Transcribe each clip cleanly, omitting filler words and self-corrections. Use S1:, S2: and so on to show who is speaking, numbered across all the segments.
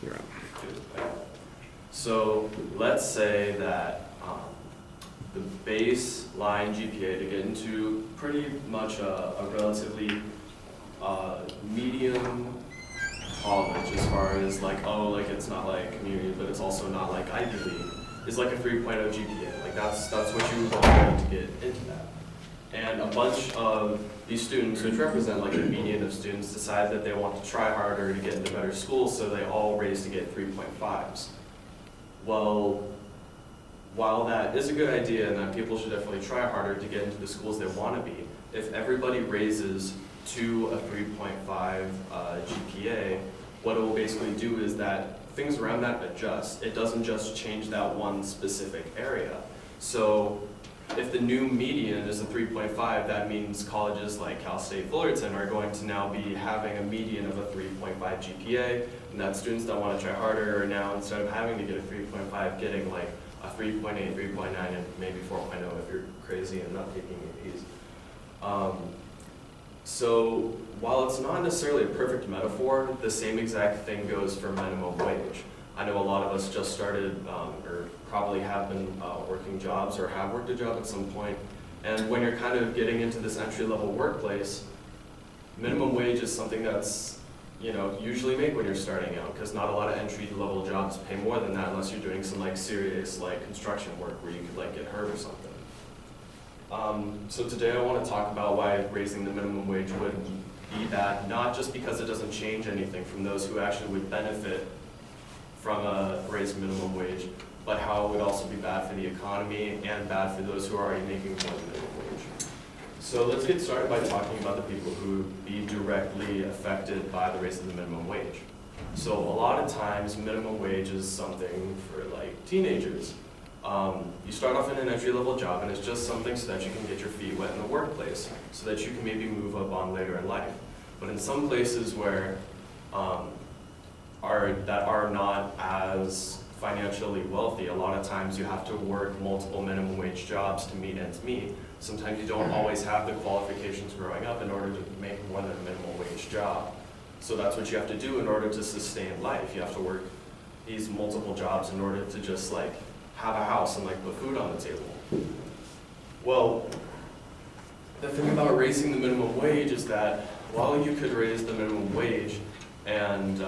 S1: You're up.
S2: So let's say that the baseline GPA to get into pretty much a relatively medium college, as far as like, oh, like it's not like community, but it's also not like Ivy League, is like a 3.0 GPA. Like that's what you would want to get into that. And a bunch of these students, which represent like the median of students, decide that they want to try harder to get into better schools, so they all raise to get 3.5s. Well, while that is a good idea and that people should definitely try harder to get into the schools they want to be, if everybody raises to a 3.5 GPA, what it will basically do is that things around that adjust. It doesn't just change that one specific area. So if the new median is a 3.5, that means colleges like Cal State Fullerton are going to now be having a median of a 3.5 GPA, and that students that want to try harder are now, instead of having to get a 3.5, getting like a 3.8, 3.9, and maybe 4.0 if you're crazy and not taking APs. So while it's not necessarily a perfect metaphor, the same exact thing goes for minimum wage. I know a lot of us just started, or probably have been working jobs or have worked a job at some point. And when you're kind of getting into this entry-level workplace, minimum wage is something that's, you know, usually made when you're starting out, because not a lot of entry-level jobs pay more than that unless you're doing some like serious like construction work where you could like get hurt or something. So today I want to talk about why raising the minimum wage would be bad, not just because it doesn't change anything from those who actually would benefit from a raised minimum wage, but how it would also be bad for the economy and bad for those who are already making more than minimum wage. So let's get started by talking about the people who would be directly affected by the raise of the minimum wage. So a lot of times minimum wage is something for like teenagers. You start off in an entry-level job and it's just something so that you can get your feet wet in the workplace, so that you can maybe move up on later in life. But in some places where that are not as financially wealthy, a lot of times you have to work multiple minimum wage jobs to meet ends meet. Sometimes you don't always have the qualifications growing up in order to make more than a minimum wage job. So that's what you have to do in order to sustain life. You have to work these multiple jobs in order to just like have a house and like put food on the table. Well, the thing about raising the minimum wage is that while you could raise the minimum wage, and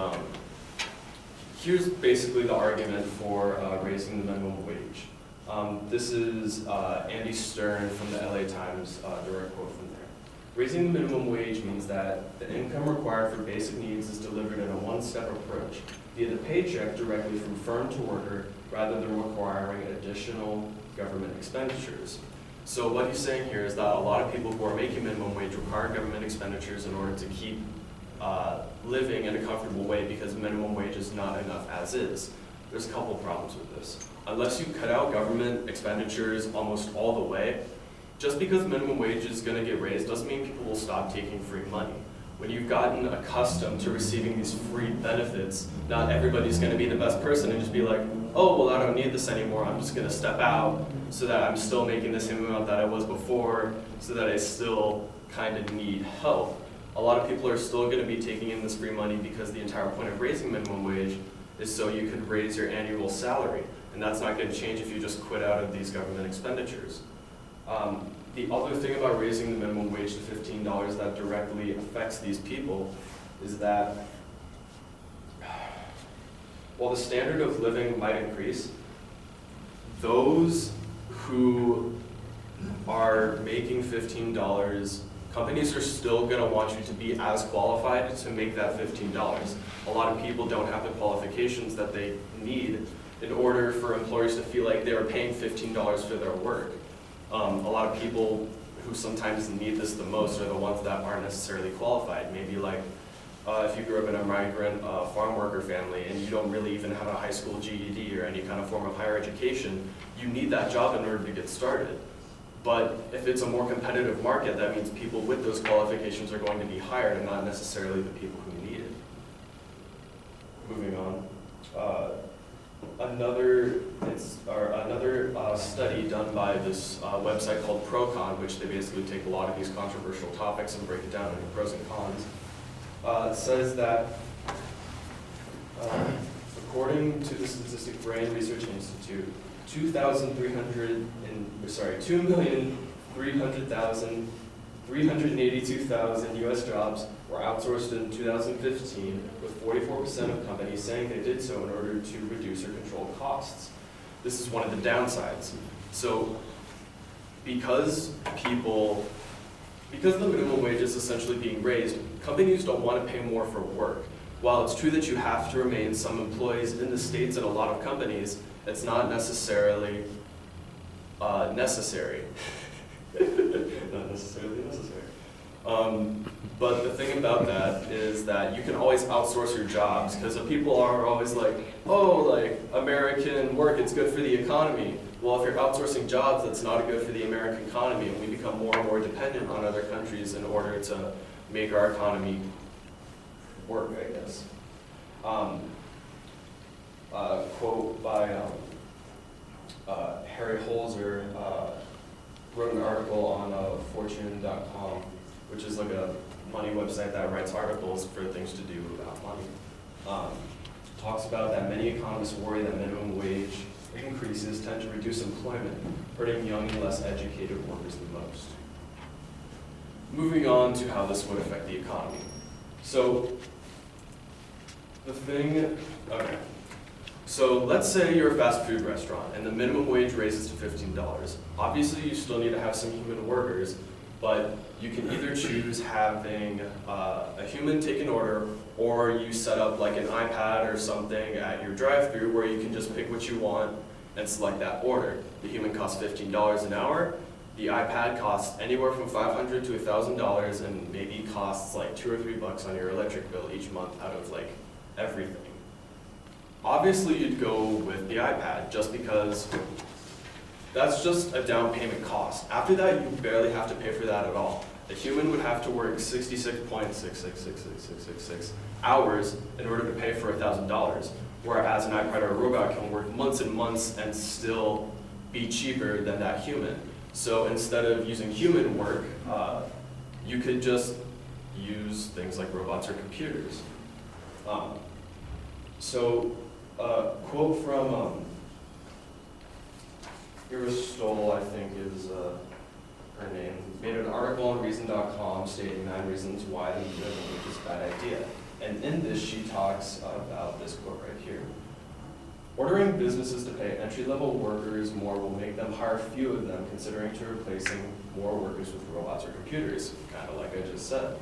S2: here's basically the argument for raising the minimum wage. This is Andy Stern from the LA Times, direct quote from there. Raising the minimum wage means that the income required for basic needs is delivered in a one-step approach via the paycheck directly from firm to worker, rather than requiring additional government expenditures. So what he's saying here is that a lot of people who are making minimum wage require government expenditures in order to keep living in a comfortable way, because minimum wage is not enough as is. There's a couple problems with this. Unless you cut out government expenditures almost all the way, just because minimum wage is going to get raised doesn't mean people will stop taking free money. When you've gotten accustomed to receiving these free benefits, not everybody's going to be the best person and just be like, oh, well, I don't need this anymore. I'm just going to step out so that I'm still making the same amount that I was before, so that I still kind of need help. A lot of people are still going to be taking in this free money because the entire point of raising minimum wage is so you could raise your annual salary. And that's not going to change if you just quit out of these government expenditures. The other thing about raising the minimum wage to $15 that directly affects these people is that while the standard of living might increase, those who are making $15, companies are still going to want you to be as qualified to make that $15. A lot of people don't have the qualifications that they need in order for employers to feel like they are paying $15 for their work. A lot of people who sometimes need this the most are the ones that aren't necessarily qualified. Maybe like if you grew up in a migrant farm worker family and you don't really even have a high school GED or any kind of form of higher education, you need that job in order to get started. But if it's a more competitive market, that means people with those qualifications are going to be hired and not necessarily the people who need it. Moving on. Another study done by this website called Procon, which they basically take a lot of these controversial topics and break it down into pros and cons, says that according to the Statistic Brain Research Institute, 2,382,000 U.S. jobs were outsourced in 2015, with 44% of companies saying they did so in order to reduce or control costs. This is one of the downsides. So because the minimum wage is essentially being raised, companies don't want to pay more for work. While it's true that you have to remain some employees in the States at a lot of companies, it's not necessarily necessary. Not necessarily necessary. But the thing about that is that you can always outsource your jobs, because people are always like, oh, like American work, it's good for the economy. Well, if you're outsourcing jobs, that's not good for the American economy, and we become more and more dependent on other countries in order to make our economy work, I guess. Quote by Harry Holzer wrote an article on Fortune.com, which is like a money website that writes articles for things to do about money. Talks about that many economists worry that minimum wage increases tend to reduce employment, hurting young and less educated workers the most. Moving on to how this would affect the economy. So So let's say you're a fast food restaurant and the minimum wage raises to $15. Obviously you still need to have some human workers, but you can either choose having a human take an order, or you set up like an iPad or something at your drive-thru where you can just pick what you want and select that order. The human costs $15 an hour. The iPad costs anywhere from $500 to $1,000 and maybe costs like $2 or $3 on your electric bill each month out of like everything. Obviously you'd go with the iPad just because that's just a down payment cost. After that, you barely have to pay for that at all. A human would have to work 66.666666 hours in order to pay for $1,000, whereas an iPad or a robot can work months and months and still be cheaper than that human. So instead of using human work, you could just use things like robots or computers. Quote from Iris Stoll, I think is her name, made an article on Reason.com stating 9 reasons why the minimum wage is a bad idea. And in this, she talks about this quote right here. Ordering businesses to pay entry-level workers more will make them hire few of them, considering to replacing more workers with robots or computers, kind of like I just said.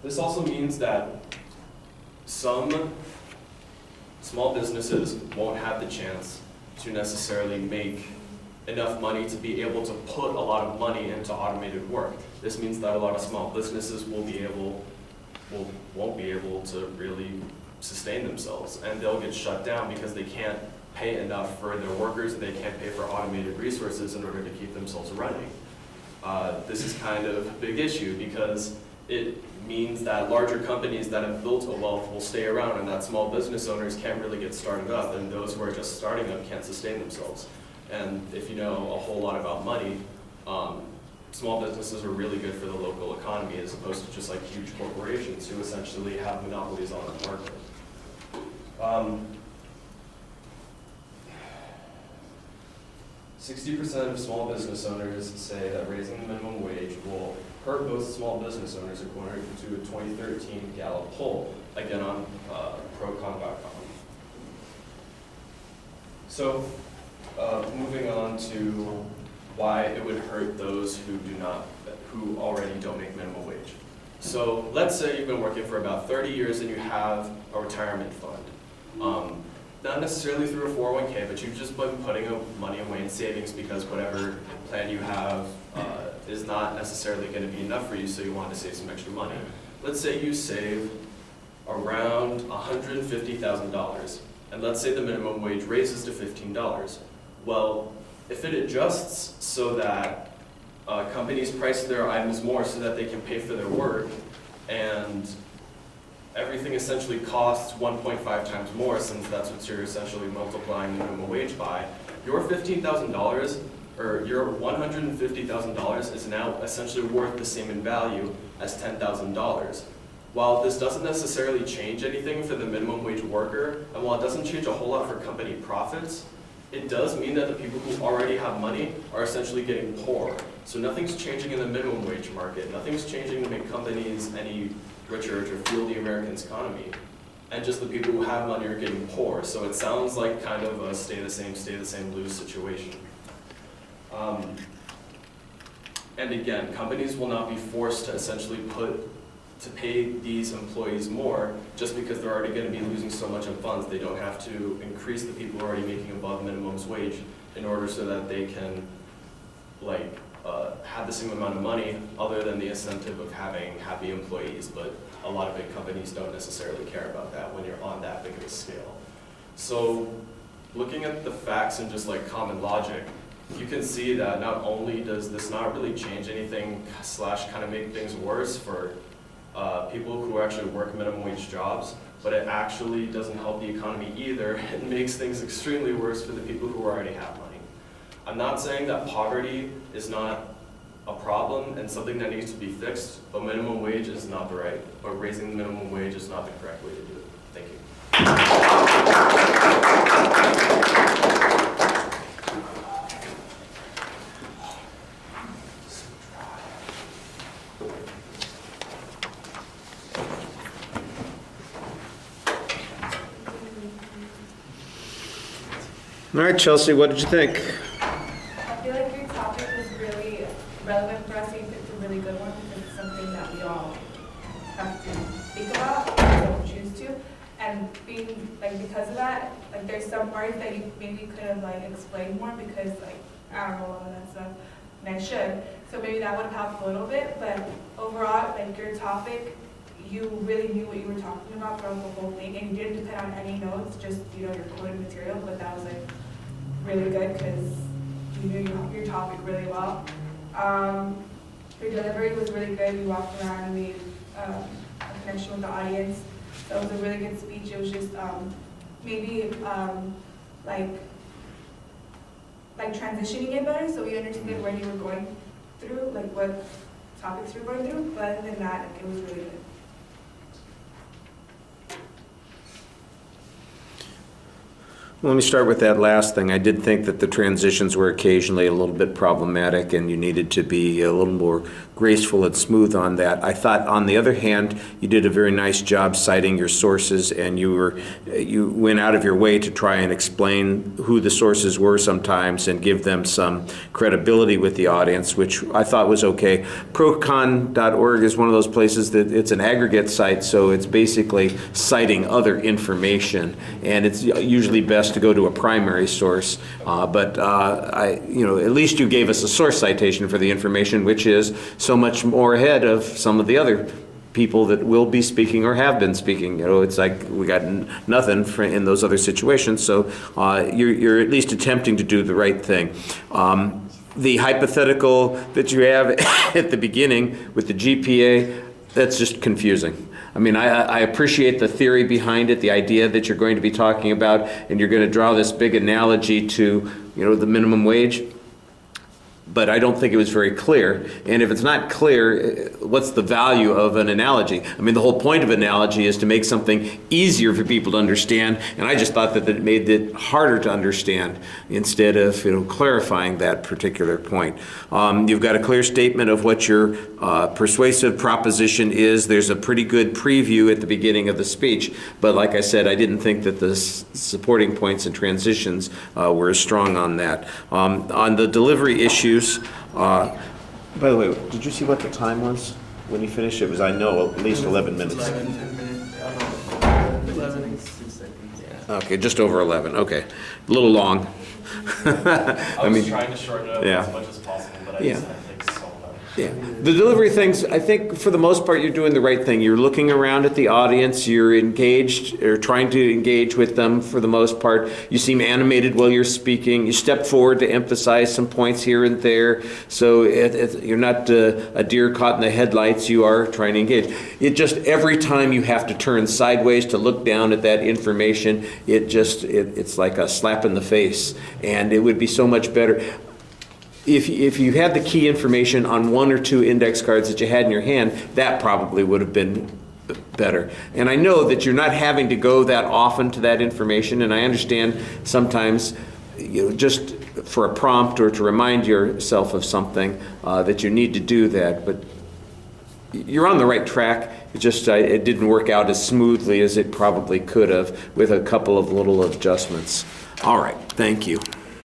S2: This also means that some small businesses won't have the chance to necessarily make enough money to be able to put a lot of money into automated work. This means that a lot of small businesses won't be able to really sustain themselves, and they'll get shut down because they can't pay enough for their workers, and they can't pay for automated resources in order to keep themselves running. This is kind of a big issue because it means that larger companies that have built a wealth will stay around, and that small business owners can't really get started up, and those who are just starting up can't sustain themselves. And if you know a whole lot about money, small businesses are really good for the local economy as opposed to just like huge corporations who essentially have monopolies on the market. 60% of small business owners say that raising the minimum wage will hurt most small business owners, according to a 2013 Gallup poll, again on procon.com. So, moving on to why it would hurt those who already don't make minimum wage. So, let's say you've been working for about 30 years and you have a retirement fund. Not necessarily through a 401k, but you've just been putting money away in savings because whatever plan you have is not necessarily going to be enough for you, so you want to save some extra money. Let's say you save around $150,000, and let's say the minimum wage raises to $15. Well, if it adjusts so that companies price their items more so that they can pay for their work, and everything essentially costs 1.5 times more, since that's what you're essentially multiplying the minimum wage by, your $15,000 or your $150,000 is now essentially worth the same in value as $10,000. while this doesn't necessarily change anything for the minimum wage worker, and while it doesn't change a whole lot for company profits, it does mean that the people who already have money are essentially getting poorer. So nothing's changing in the minimum wage market. Nothing's changing to make companies any richer to fuel the American economy. And just the people who have money are getting poor. So it sounds like kind of a stay the same, lose situation. And again, companies will not be forced to essentially pay these employees more just because they're already going to be losing so much in funds. They don't have to increase the people who are already making above minimum wage in order so that they can have the same amount of money, other than the incentive of having happy employees. But a lot of big companies don't necessarily care about that when you're on that big of a scale. So looking at the facts and just like common logic, you can see that not only does this not really change anything / kind of make things worse for people who actually work minimum wage jobs, but it actually doesn't help the economy either. It makes things extremely worse for the people who already have money. I'm not saying that poverty is not a problem and something that needs to be fixed, but minimum wage is not the right, or raising the minimum wage is not the correct way to do it. Thank you.
S1: All right, Chelsea, what did you think?
S3: I feel like your topic was really relevant for us. I think it's a really good one because it's something that we all have to speak about, and don't choose to. And being because of that, there's some parts that you maybe could have explained more because I don't know a lot of that stuff, and I should. So maybe that would have helped a little bit. But overall, your topic, you really knew what you were talking about throughout the whole thing, and you didn't depend on any notes, just your quoted material. But that was really good because you knew your topic really well. Your delivery was really good. You walked around and made a connection with the audience. So it was a really good speech. It was just maybe transitioning it better so we understood where you were going through, what topics you were going through. But other than that, it was really good.
S1: Let me start with that last thing. I did think that the transitions were occasionally a little bit problematic and you needed to be a little more graceful and smooth on that. I thought, on the other hand, you did a very nice job citing your sources, and you went out of your way to try and explain who the sources were sometimes and give them some credibility with the audience, which I thought was okay. Procon.org is one of those places that it's an aggregate site, so it's basically citing other information, and it's usually best to go to a primary source, but at least you gave us a source citation for the information, which is so much more ahead of some of the other people that will be speaking or have been speaking. It's like we got nothing in those other situations, so you're at least attempting to do the right thing. The hypothetical that you have at the beginning with the GPA, that's just confusing. I mean, I appreciate the theory behind it, the idea that you're going to be talking about, and you're going to draw this big analogy to, the minimum wage. But I don't think it was very clear. And if it's not clear, what's the value of an analogy? I mean, the whole point of analogy is to make something easier for people to understand. And I just thought that it made it harder to understand instead of, clarifying that particular point. You've got a clear statement of what your persuasive proposition is. There's a pretty good preview at the beginning of the speech. But like I said, I didn't think that the supporting points and transitions were as strong on that. On the delivery issues, by the way, did you see what the time was when you finished? It was, I know, at least 11 minutes.
S4: 10 minutes. 11 seconds. Yeah.
S1: Okay, just over 11. Okay, a little long.
S2: I was trying to shorten it up as much as possible, but I just had to take so much.
S1: Yeah, the delivery things, I think for the most part you're doing the right thing. You're looking around at the audience, you're engaged, or trying to engage with them for the most part. You seem animated while you're speaking. You step forward to emphasize some points here and there. So you're not a deer caught in the headlights, you are trying to engage. It just, every time you have to turn sideways to look down at that information, it's like a slap in the face. And it would be so much better if you had the key information on one or two index cards that you had in your hand. That probably would have been better. And I know that you're not having to go that often to that information, and I understand sometimes, just for a prompt or to remind yourself of something, that you need to do that, but you're on the right track. It just, it didn't work out as smoothly as it probably could have with a couple of little adjustments. All right, thank you.